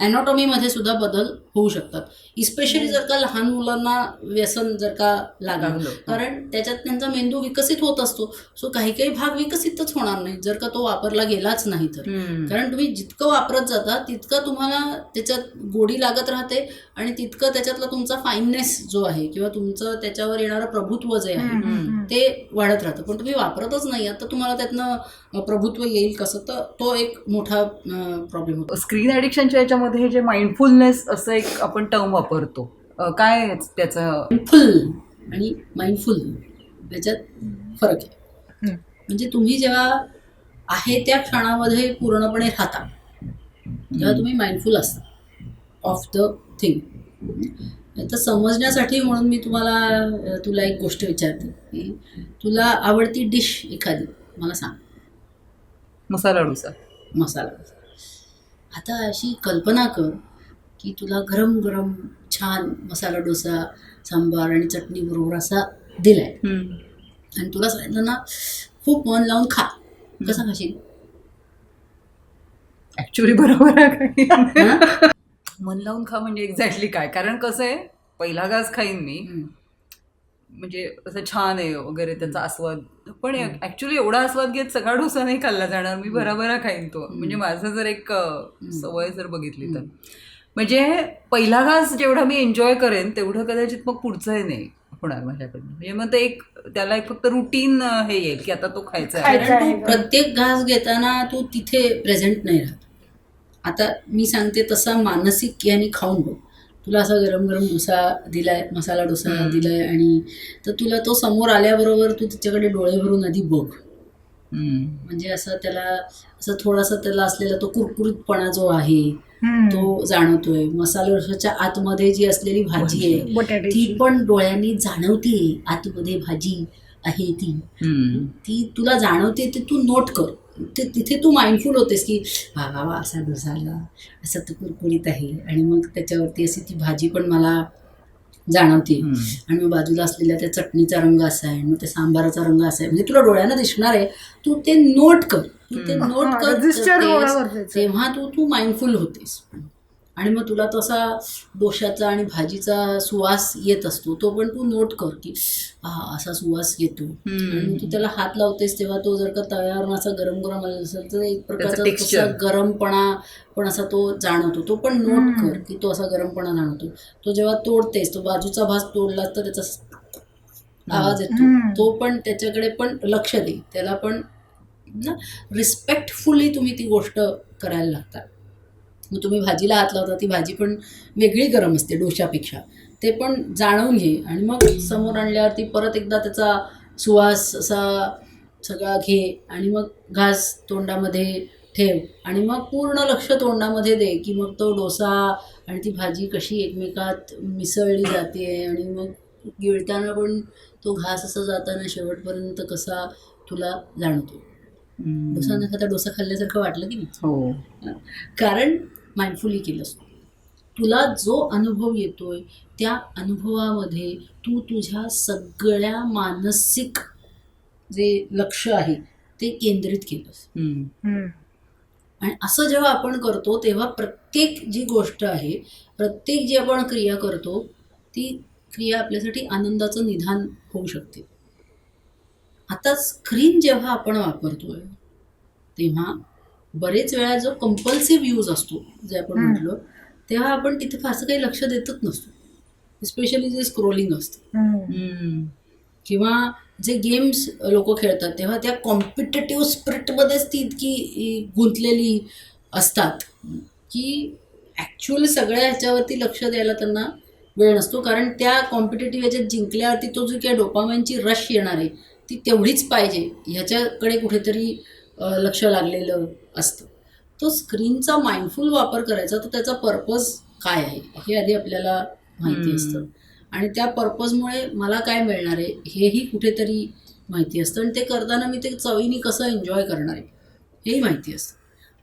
ॲनाटॉमीमध्ये सुद्धा बदल होऊ शकतात. इस्पेशली जर का लहान मुलांना व्यसन जर का लागलं, कारण त्याच्यात त्यांचा मेंदू विकसित होत असतो. सो काही भाग विकसितच होणार नाही जर का तो वापरला गेलाच नाही तर. कारण तुम्ही जितकं वापरत जाता तितकं तुम्हाला त्याच्यात गोडी लागत राहते आणि तितकं त्याच्यातला तुमचा फाईननेस जो आहे किंवा तुमचं त्याच्यावर येणारं प्रभुत्व जे आहे ते वाढत राहतं. पण तुम्ही वापरतच नाही तर तुम्हाला त्यातनं प्रभुत्व येईल कसं, तर तो एक मोठा प्रॉब्लेम होतो. स्क्रीन ॲडिक्शनच्या याच्यामध्ये जे माइंडफुलनेस असं एक आपण टर्म वापरतो, काय त्याचं माइंडफुल आणि माइंडफुल याच्यात फरक आहे. म्हणजे तुम्ही जेव्हा आहे त्या क्षणामध्ये पूर्णपणे राहता तेव्हा तुम्ही माइंडफुल असता ऑफ द थिंग. तर समजण्यासाठी म्हणून मी तुला एक गोष्ट विचारते की तुला आवडती डिश एखादी मला सांग. मसाला डोसा. आता अशी कल्पना कर की तुला गरम गरम छान मसाला डोसा सांबार आणि चटणी बरोबर असा दिलाय आणि तुला सांगितलं ना खूप मन लावून खा. कसा खाशील? ऍक्च्युली बरोबर आहे. हा? मन लावून खा म्हणजे एक्झॅक्टली काय, कारण कसं आहे, पहिला घास खाईन मी म्हणजे असं छान आहे वगैरे त्याचा आस्वाद, पण ऍक्च्युली एवढा आस्वाद घेत सगळा डोसा नाही खाल्ला जाणार, मी भराभरा खाईन तो. म्हणजे माझं जर एक सवय जर बघितली तर, म्हणजे पहिला घास जेवढा मी एन्जॉय करेन तेवढं कदाचित मग पुढचंही नाही होणार माझ्याकडनं. म्हणजे मग ते एक त्याला एक फक्त रुटीन हे येईल की आता तो खायचा आहे. कारण तू प्रत्येक घास घेताना तू तिथे प्रेझेंट नाही राहत. आता मी सांगते तसा मानसिक याने खाऊन बघ. तुला असा गरम गरम डोसा दिलाय, मसाला डोसा दिलाय, आणि तर तुला तो समोर आल्याबरोबर तू तिच्याकडे डोळे भरून आधी बघ. म्हणजे असं त्याला असं थोडासा त्याला असलेला तो कुरकुरीतपणा जो आहे तो जाणवतोय. मसाला डोशाच्या आतमध्ये जी असलेली भाजी आहे ती पण डोळ्यांनी जाणवते. आतमध्ये भाजी आहे ती तुला जाणवते, ते तू नोट कर. तिथे तू माइंडफुल होतेस की हा वा असा डोसा आला, असा तो कुरकुरीत आहे, आणि मग त्याच्यावरती अशी ती भाजी पण मला जाणवते, आणि मग बाजूला असलेल्या त्या चटणीचा रंग असा आहे, मग त्या सांबाराचा रंग असा आहे. म्हणजे तुला डोळ्यांना दिसणार आहे, तू ते नोट कर. तू ते नोट कर, तेव्हा तू माइंडफुल होतेस. आणि मग तुला तसा डोशाचा आणि भाजीचा सुवास येत असतो, तो पण तू नोट कर की हा असा सुवास येतो. आणि तू त्याला हात लावतेस तेव्हा तो जर का तव्यावर असा गरम गरम असेल तर एक प्रकारचा गरमपणा पण असा तो जाणवतो. तो पण नोट कर की तो असा गरमपणा जाणवतो. तो जेव्हा तोडतेस, तो बाजूचा भाग तोडला तर त्याचा आवाज येतो, तो पण त्याच्याकडे पण लक्ष दे. त्याला पण ना रिस्पेक्टफुली तुम्ही ती गोष्ट करायला लागतात. मग तुम्ही भाजीला हात लावता, ती भाजी पण वेगळी गरम असते डोशापेक्षा, ते पण जाणवून घे. आणि मग समोर आणल्यावरती परत एकदा त्याचा सुवास असा सगळा घे, आणि मग घास तोंडामध्ये ठेव, आणि मग पूर्ण लक्ष तोंडामध्ये दे की मग तो डोसा आणि ती भाजी कशी एकमेकात मिसळली जाते, आणि मग गिळताना पण तो घास असा जाताना शेवटपर्यंत कसा तुला जाणवतो. डोसा न खाता डोसा खाल्ल्यासारखं वाटलं की नाही? हो, कारण माइंडफुली केलंस. तुला जो अनुभव येतोय त्या अनुभवामध्ये तू तुझ्या सगळ्या मानसिक जे लक्ष आहे ते केंद्रित केलंस. आणि असं जेव्हा आपण करतो तेव्हा प्रत्येक जी गोष्ट आहे, प्रत्येक जी आपण क्रिया करतो, ती क्रिया आपल्यासाठी आनंदाचं निधान होऊ शकते. आता स्क्रीन जेव्हा आपण वापरतोय तेव्हा बरेच वेळा जो कंपल्सिव्ह यूज असतो, जे आपण म्हटलं, तेव्हा आपण तिथे फारसं काही लक्ष देतच नसतो. स्पेशली जे स्क्रोलिंग असतं किंवा जे गेम्स लोक खेळतात, तेव्हा त्या कॉम्पिटेटिव्ह स्पिरिटमध्येच ती इतकी गुंतलेली असतात की ॲक्च्युअली सगळ्या ह्याच्यावरती लक्ष द्यायला त्यांना वेळ नसतो. कारण त्या कॉम्पिटेटिव्ह ह्याच्यात जिंकल्यावरती तो जो काही डोपामाइनची रश येणार आहे ती तेवढीच पाहिजे, ह्याच्याकडे कुठेतरी लक्ष लागलेलं असतं. तो स्क्रीनचा माइंडफुल वापर करायचा, तर त्याचा पर्पज काय आहे हे आधी आपल्याला माहिती असतं, आणि त्या पर्पजमुळे मला काय मिळणार आहे हेही कुठेतरी माहिती असतं, आणि ते करताना मी ते चवीने कसं एन्जॉय करणार आहे हेही माहिती असतं.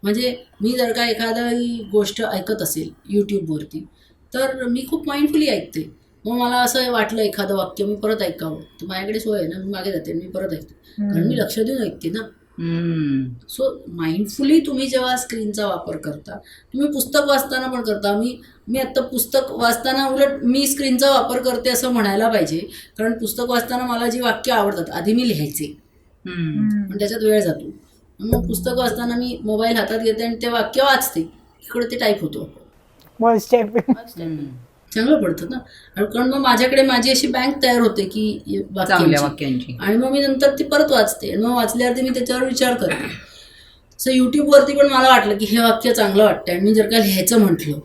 म्हणजे मी जर का एखादी गोष्ट ऐकत असेल यूट्यूबवरती, तर मी खूप माइंडफुली ऐकते. मग मला असं वाटलं एखादं वाक्य मी परत ऐकावं, तर माझ्याकडे सोय आहे ना, मी मागे जाते, मी परत ऐकते, कारण मी लक्ष देऊन ऐकते ना. सो माइंडफुली तुम्ही जेव्हा स्क्रीनचा वापर करता, तुम्ही पुस्तक वाचताना पण करता. मी आत्ता पुस्तक वाचताना उलट मी स्क्रीनचा वापर करते असं म्हणायला पाहिजे, कारण पुस्तक वाचताना मला जी वाक्य आवडतात आधी मी लिहायचे, पण त्याच्यात वेळ जातो. मग पुस्तक वाचताना मी मोबाईल हातात घेते आणि ते वाक्य वाचते, इकडे ते टाईप होतो, चांगलं पडतं ना. कारण मग माझ्याकडे माझी अशी बँक तयार होते की वाक्यांची, आणि मग मी नंतर ती परत वाचते, आणि मग वाचल्यावरती मी त्याच्यावर विचार करते. सो यूट्यूबवरती पण मला वाटलं की हे वाक्य चांगलं वाटतं, आणि मी जर का लिहायचं म्हटलं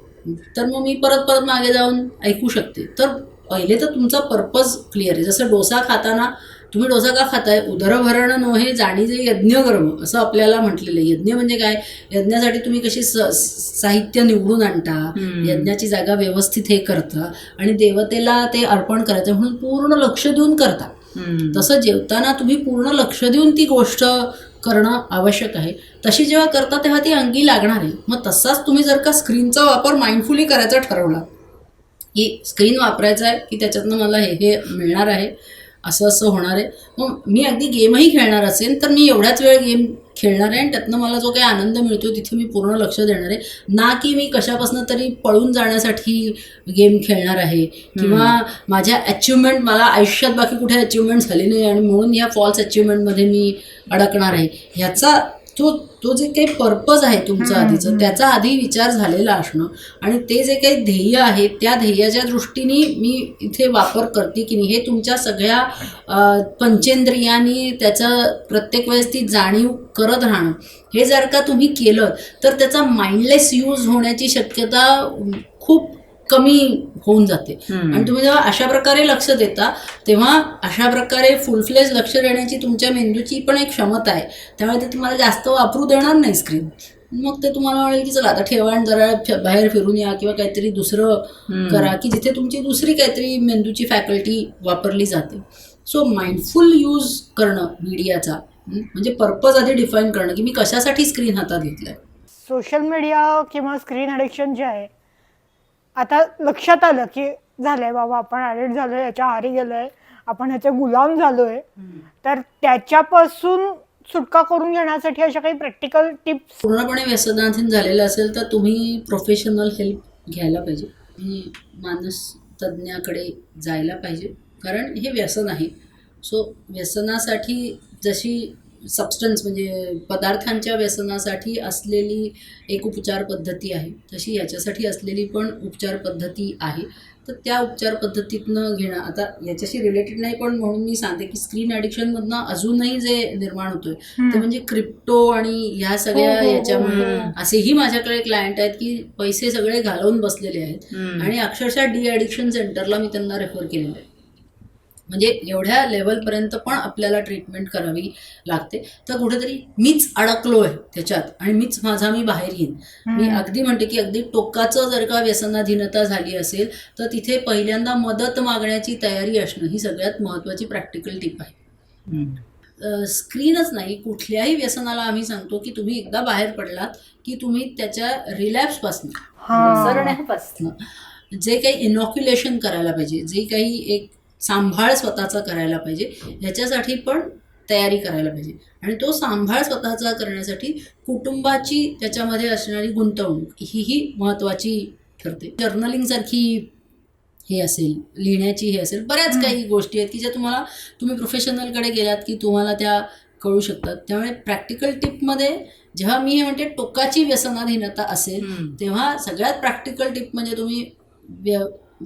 तर मग मी परत परत मागे जाऊन ऐकू शकते. तर पहिले तर तुमचा पर्पज क्लिअर आहे. जसं डोसा खाताना तुम्ही डोसा का खाताय, उदरभरण नोहे जाणीजे यज्ञ कर्म असं आपल्याला म्हटलेलं आहे. यज्ञ म्हणजे काय, यज्ञासाठी तुम्ही कशी साहित्य निवडून आणता, यज्ञाची जागा व्यवस्थित हे करता, आणि देवतेला ते अर्पण करायचं म्हणून पूर्ण लक्ष देऊन करता. तसं जेवताना तुम्ही पूर्ण लक्ष देऊन ती गोष्ट करणं आवश्यक आहे. तशी जेव्हा करता तेव्हा ती अंगी लागणार आहे. मग तसाच तुम्ही जर का स्क्रीनचा वापर माइंडफुली करायचा ठरवला की स्क्रीन वापरायचा आहे की त्याच्यातनं मला हे मिळणार आहे, असं असं होणार आहे. मग मी अगदी गेमही खेळणार असेल तर मी एवढ्याच वेळ गेम खेळणार आहे आणि त्यातनं मला जो काही आनंद मिळतो तिथे मी पूर्ण लक्ष देणार आहे, ना की मी कशापासून तरी पळून जाण्यासाठी गेम खेळणार आहे किंवा माझ्या अचिव्हमेंट, मला आयुष्यात बाकी कुठे अचिव्हमेंट झाली नाही आणि म्हणून या फॉल्स अचिव्हमेंटमध्ये मी अडकणार आहे. ह्याचा तो जे काही पर्पज आहे तुमचं आधीचं, त्याचा आधी विचार झालेला असणं आणि ते जे काही ध्येय आहे त्या ध्येयाच्या दृष्टीने मी इथे वापर करते की नाही, हे तुमच्या सगळ्या पंचेंद्रियांनी त्याचं प्रत्येक वेळेस ती जाणीव करत राहणं, हे जर का तुम्ही केलं तर त्याचा माइंडलेस यूज होण्याची शक्यता खूप कमी होऊन जाते. आणि तुम्ही जेव्हा अशा प्रकारे लक्ष देता तेव्हा अशा प्रकारे फुलफ्लेज लक्ष देण्याची तुमच्या मेंदूची पण एक क्षमता आहे, त्यामुळे ते तुम्हाला जास्त वापरू देणार नाही स्क्रीन. मग ते तुम्हाला म्हणेल की चला आता ठेवा आणि जरा बाहेर फिरून या किंवा काहीतरी दुसरं करा की जिथे तुमची दुसरी काहीतरी मेंदूची फॅकल्टी वापरली जाते. सो माइंडफुल यूज करणं मीडियाचा, म्हणजे पर्पज आधी डिफाईन करणं की मी कशासाठी स्क्रीन हातात घेतलंय. सोशल मीडिया किंवा स्क्रीन ॲडिक्शन जे आहे, आता लक्षात आलं की झालंय बाबा आपण ॲडिक्ट झालोय, याच्या आहारी गेलोय, आपण ह्याचे गुलाम झालोय, तर त्याच्यापासून सुटका करून घेण्यासाठी अशा काही प्रॅक्टिकल टिप्स. पूर्णपणे व्यसनाधीन झालेलं असेल तर तुम्ही प्रोफेशनल हेल्प घ्यायला पाहिजे, तुम्ही मानसतज्ञाकडे जायला पाहिजे, कारण हे व्यसन आहे. सो व्यसनासाठी जशी सबस्टन्स म्हणजे पदार्थांच्या व्यसनासाठी असलेली एक उपचार पद्धती आहे, तशी याच्यासाठी असलेली पण उपचार पद्धती आहे. तर त्या उपचार पद्धतीतनं घेणं, आता याच्याशी रिलेटेड नाही पण म्हणून मी सांगते की स्क्रीन ॲडिक्शनमधनं अजूनही जे निर्माण होतोय ते म्हणजे क्रिप्टो आणि ह्या सगळ्या याच्यामुळे. असेही माझ्याकडे क्लायंट आहेत की पैसे सगळे घालवून बसलेले आहेत आणि अक्षरशः डी ॲडिक्शन सेंटरला मी त्यांना रेफर केलेलं आहे. म्हणजे एवढ्या लेवलपर्यंत पण आपल्याला ट्रीटमेंट करावी लागते. तर कुठेतरी मीच अडकलो आहे त्याच्यात आणि मीच मी बाहेर येईन. मी अगदी म्हणते की अगदी टोकाचं जर का व्यसनाधीनता झाली असेल तर तिथे पहिल्यांदा मदत मागण्याची तयारी असणं ही सगळ्यात महत्त्वाची प्रॅक्टिकल टिप आहे. स्क्रीनच नाही, कुठल्याही व्यसनाला आम्ही सांगतो की तुम्ही एकदा बाहेर पडलात की तुम्ही त्याच्या रिलॅप्सपासून, विसरण्यापासून जे काही इनॉक्युलेशन करायला पाहिजे, जे काही एक सांभाळ स्वतःचा करायला पाहिजे, ह्याच्यासाठी पण तयारी करायला पाहिजे. आणि तो सांभाळ स्वतःचा करण्यासाठी कुटुंबाची त्याच्यामध्ये असणारी गुंतवणूक ही महत्त्वाची ठरते. जर्नलिंगसारखी हे असेल, लिहिण्याची हे असेल, बऱ्याच काही गोष्टी आहेत की ज्या तुम्ही प्रोफेशनलकडे गेलात की तुम्हाला त्या कळू शकतात. त्यामुळे प्रॅक्टिकल टिपमध्ये जेव्हा मी हे म्हणते टोकाची व्यसनाधीनता असेल तेव्हा सगळ्यात प्रॅक्टिकल टिप म्हणजे तुम्ही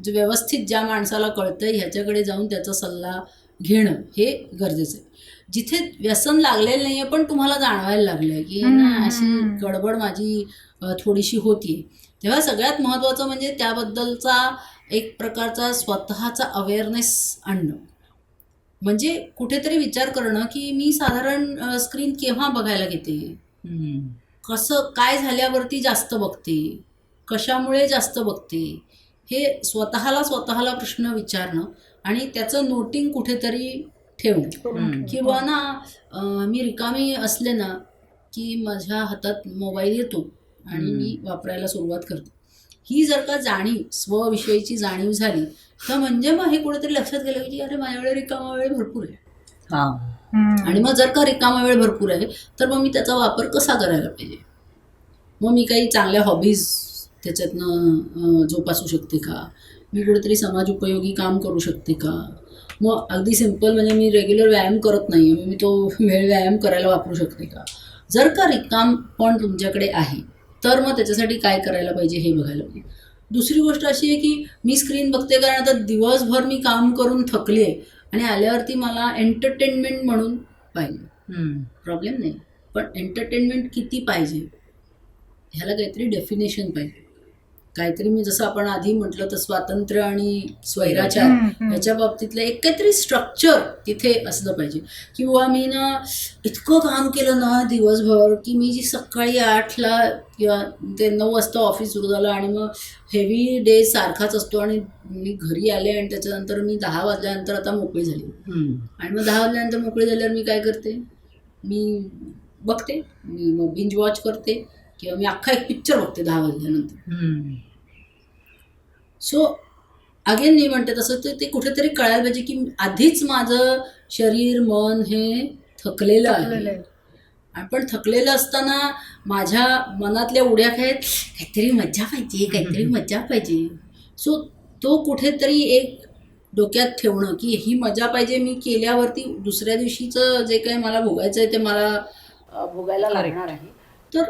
व्यवस्थित ज्या माणसाला कळतंय ह्याच्याकडे जाऊन त्याचा सल्ला घेणं हे गरजेचं आहे. जिथे व्यसन लागलेलं नाही आहे पण तुम्हाला जाणवायला लागलं आहे की अशी गडबड माझी थोडीशी होती, तेव्हा सगळ्यात महत्त्वाचं म्हणजे त्याबद्दलचा एक प्रकारचा स्वतःचा अवेअरनेस आणणं. म्हणजे कुठेतरी विचार करणं की मी साधारण स्क्रीन केव्हा बघायला घेते, कसं काय झाल्यावरती जास्त बघते, कशामुळे जास्त बघते, हे स्वतःला प्रश्न विचारणं आणि त्याचं नोटिंग कुठेतरी ठेवणं. किंवा ना मी रिकामी असले ना की माझ्या हातात मोबाईल येतो आणि मी वापरायला सुरुवात करते. ही जर का जाणीव, स्वविषयीची जाणीव झाली तर म्हणजे मग हे कुठेतरी लक्षात गेलं की अरे माझ्याकडे रिकामा वेळ भरपूर आहे. आणि मग जर का रिकामा वेळ भरपूर आहे तर मग मी त्याचा वापर कसा करायला पाहिजे, मग मी काही चांगल्या हॉबीज त्याच्यातनं जोपासू शकते का, मी कुठेतरी समाज उपयोगी काम करू शकते का. मग अगदी सिम्पल म्हणजे मी रेग्युलर व्यायाम करत नाही आहे, मी तो वेळ व्यायाम करायला वापरू शकते का. जर का रिकाम पण तुमच्याकडे आहे तर मग त्याच्यासाठी काय करायला पाहिजे हे बघायला पाहिजे. दुसरी गोष्ट अशी आहे की मी स्क्रीन बघते कारण आता दिवसभर मी काम करून थकले आणि आल्यावरती मला एंटरटेनमेंट म्हणून पाहिजे, प्रॉब्लेम नाही, पण एंटरटेनमेंट किती पाहिजे ह्याला काहीतरी डेफिनेशन पाहिजे. काहीतरी मी जसं आपण आधी म्हटलं तर स्वातंत्र्य आणि स्वैराचार ह्याच्या बाबतीतलं एक काहीतरी स्ट्रक्चर तिथे असलं पाहिजे. किंवा मी ना इतकं काम केलं ना दिवसभर की मी जी सकाळी 8ला किंवा ते 9 वाजता ऑफिस सुरू झालं आणि मग हेवी डे सारखाच असतो आणि मी घरी आले आणि त्याच्यानंतर मी 10 वाजल्यानंतर आता मोकळी झाली आणि मग 10 वाजल्यानंतर मोकळी झाल्यावर मी काय करते, मी बघते, मी मग बिंज वॉच करते किंवा मी अख्खा एक पिक्चर बघते 10 वाजल्यानंतर. सो अगेन मी म्हणते तसं ते कुठेतरी कळायला पाहिजे की आधीच माझं शरीर मन हे थकलेलं आहे. पण थकलेलं असताना माझ्या मनातल्या उड्या काहीतरी मज्जा पाहिजे, काहीतरी मज्जा पाहिजे. सो तो कुठेतरी एक डोक्यात ठेवणं की ही मजा पाहिजे, मी केल्यावरती दुसऱ्या दिवशीचं जे काही मला भोगायचं आहे ते मला भोगायला लागणार आहे. तर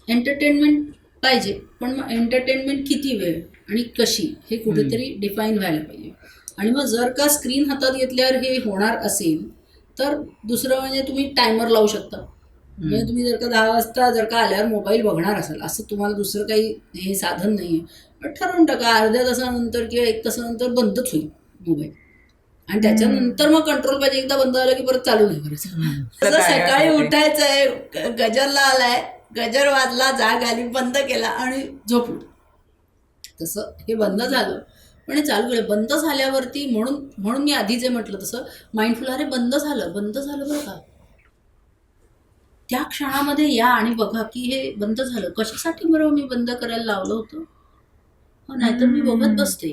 एंटरटेनमेंट पाहिजे, पण मग एंटरटेनमेंट किती वेळ आणि कशी हे कुठेतरी डिफाईन व्हायला पाहिजे. आणि मग जर का स्क्रीन हातात घेतल्यावर हे होणार असेल तर दुसरं म्हणजे तुम्ही टायमर लावू शकता. म्हणजे तुम्ही जर का 10 वाजता जर का आल्यावर मोबाईल बघणार असाल, असं तुम्हाला दुसरं काही हे साधन नाही आहे, पण ठरवून टाका अर्ध्या तासानंतर किंवा 1 तासानंतर बंदच होईल मोबाईल. आणि त्याच्यानंतर मग कंट्रोल पाहिजे, एकदा बंद झालं की परत चालू नाही करायचं. तसं सकाळी उठायचं आहे, गजरला आलाय, गजर वाजला, जाग आली, बंद केला आणि झोपलो. तसं हे बंद झालं पण हे चालू केलं. बंद झाल्यावरती म्हणून मी आधी जे म्हटलं तसं माइंडफुल, अरे बंद झालं बरं का, त्या क्षणामध्ये या आणि बघा की हे बंद झालं. कशासाठी बरं मी बंद करायला लावलं होतं, नाहीतर मी बघत बसते.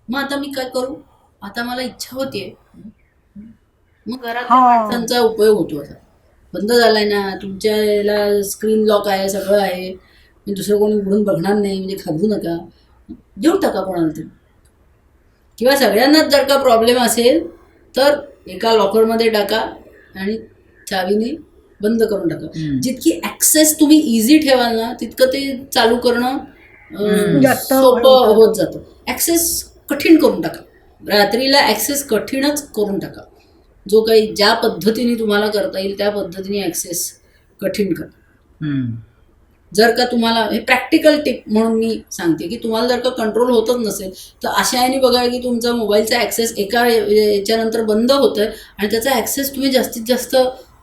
मग आता मी काय करू, आता मला इच्छा होतीये, मग घरात माणसांचा उपयोग होतो. आता बंद झालाय ना, तुमच्या याला स्क्रीन लॉक आहे, सगळं आहे, मी दुसरं कोणी उघडून बघणार नाही, म्हणजे घाबरू नका, देऊन टाका कोणाला तरी. किंवा सगळ्यांनाच जर का प्रॉब्लेम असेल तर एका लॉकरमध्ये टाका आणि चावीने बंद करून टाका. जितकी ॲक्सेस तुम्ही इझी ठेवाल ना तितकं ते चालू करणं सोपं होत जातं. ॲक्सेस कठीण करून टाका, रात्रीला ॲक्सेस कठीणच करून टाका. जो काही ज्या पद्धतीने तुम्हाला करता येईल त्या पद्धतीने ॲक्सेस कठीण करा. जर का तुम्हाला हे प्रॅक्टिकल टिप म्हणून मी सांगते की तुम्हाला जर का कंट्रोल होतच नसेल तर अशा याने बघा की तुमचा मोबाईलचा ॲक्सेस एका याच्यानंतर बंद होतोय आणि त्याचा ॲक्सेस तुम्ही जास्तीत जास्त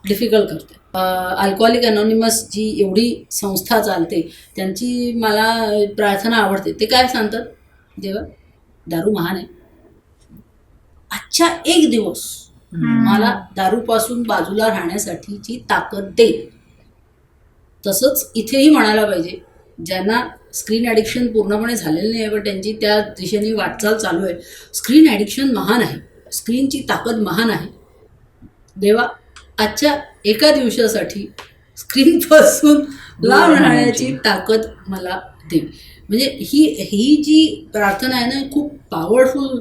डिफिकल्ट करते. अल्कोहोलिक अनॉनिमस जी एवढी संस्था चालते त्यांची मला प्रार्थना आवडते. ते काय सांगतात, देवा दारू महान आहे, आजच्या एक दिवस मला दारूपासून बाजूला राहण्यासाठीची ताकद दे. तसंच इथेही म्हणायला पाहिजे, ज्यांना स्क्रीन ॲडिक्शन पूर्णपणे झालेलं नाही आहे पण त्यांची त्या दिशेने वाटचाल चालू आहे, स्क्रीन ॲडिक्शन महान आहे, स्क्रीनची ताकद महान आहे. देवा आजच्या एका दिवसासाठी स्क्रीनपासून लांब राहण्याची ताकद मला दे. म्हणजे ही जी प्रार्थना आहे ना खूप पॉवरफुल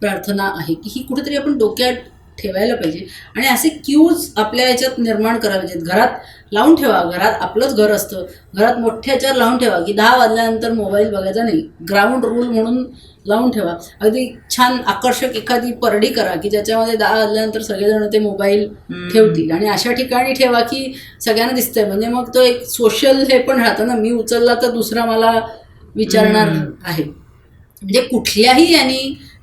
प्रार्थना आहे की ही कुठेतरी आपण डोक्यात ठेवायला पाहिजे. आणि असे क्यूज आपल्या याच्यात निर्माण करायला पाहिजेत. घरात लावून ठेवा, घरात आपलंच घर असतं, घरात मोठ्याच्यावर लावून ठेवा की 10 वाजल्यानंतर मोबाईल बघायचा नाही, ग्राउंड रूल म्हणून लावून ठेवा. अगदी छान आकर्षक एखादी परडी करा की ज्याच्यामध्ये 10 वाजल्यानंतर सगळेजण ते मोबाईल ठेवतील आणि अशा ठिकाणी ठेवा की सगळ्यांना दिसतंय. म्हणजे मग तो एक सोशल हे पण राहतं ना, मी उचलला तर दुसरा मला विचारणार आहे. म्हणजे कुठल्याही याने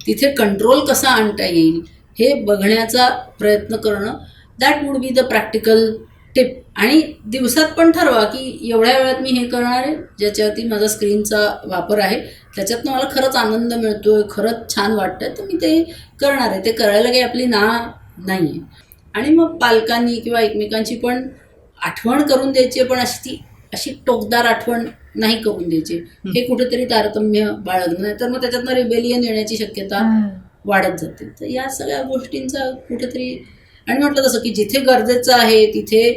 तिथे कंट्रोल कसा आणता येईल हे बघण्याचा प्रयत्न करणं, that would be the practical tip. आणि दिवसात पण ठरवा की एवढ्या वेळात मी हे करणार आहे ज्याच्यावरती माझा स्क्रीनचा वापर आहे, त्याच्यातनं मला खरंच आनंद मिळतो आहे, खरंच छान वाटतं आहे, तर मी ते करणार आहे. ते करायला काही आपली ना नाही आहे. आणि मग पालकांनी किंवा एकमेकांची पण आठवण करून द्यायची आहे, पण अशी टोकदार आठवण नाही करून द्यायची. हे कुठेतरी तारतम्य बाळगणं, नाही तर मग त्याच्यातनं रिबेलियन येण्याची शक्यता वाढत जाते. तर या सगळ्या गोष्टींचा कुठेतरी, आणि म्हटलं तसं की जिथे गरजेचं आहे तिथे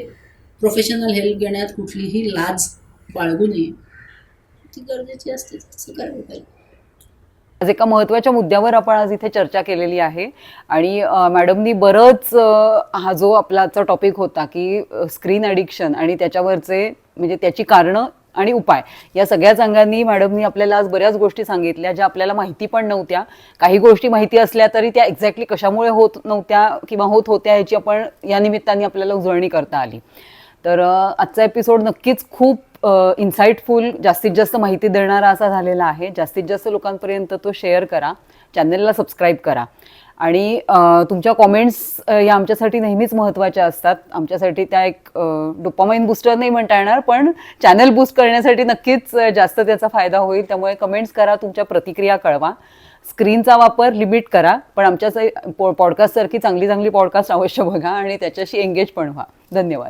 प्रोफेशनल हेल्प घेण्यात कुठलीही लाज बाळगू नये, ती गरजेची असते, तसं करायला पाहिजे. आज एका महत्त्वाच्या मुद्द्यावर आपण आज इथे चर्चा केलेली आहे आणि मॅडमनी बरंच हा जो आपला आजचा टॉपिक होता की स्क्रीन ॲडिक्शन आणि त्याच्यावरचे म्हणजे त्याची कारणं आणि उपाय, या सगळ्याच अंगांनी मॅडमनी आपल्याला आज बऱ्याच गोष्टी सांगितल्या ज्या आपल्याला माहिती पण नव्हत्या. काही गोष्टी माहिती असल्या तरी त्या एक्झॅक्टली कशामुळे होत नव्हत्या किंवा होत होत्या ह्याची आपण या निमित्ताने आपल्याला उजळणी करता आली. तर आजचा एपिसोड नक्कीच खूप इन्साइटफुल, जास्तीत जास्त माहिती देणारा असा झालेला आहे. जास्तीत जास्त लोकांपर्यंत तो शेअर करा, चॅनलला सबस्क्राईब करा आणि तुमच्या कॉमेंट्स या आमच्यासाठी नेहमीच महत्त्वाच्या असतात. आमच्यासाठी त्या एक डोपामाइन बूस्टर नाही म्हणता येणार, पण चॅनल बूस्ट करण्यासाठी नक्कीच जास्त त्याचा फायदा होईल. त्यामुळे कमेंट्स करा, तुमच्या प्रतिक्रिया कळवा. स्क्रीनचा वापर लिमिट करा, पण आमच्या पॉडकास्टसारखी चांगली पॉडकास्ट अवश्य बघा आणि त्याच्याशी एंगेज पण व्हा. धन्यवाद.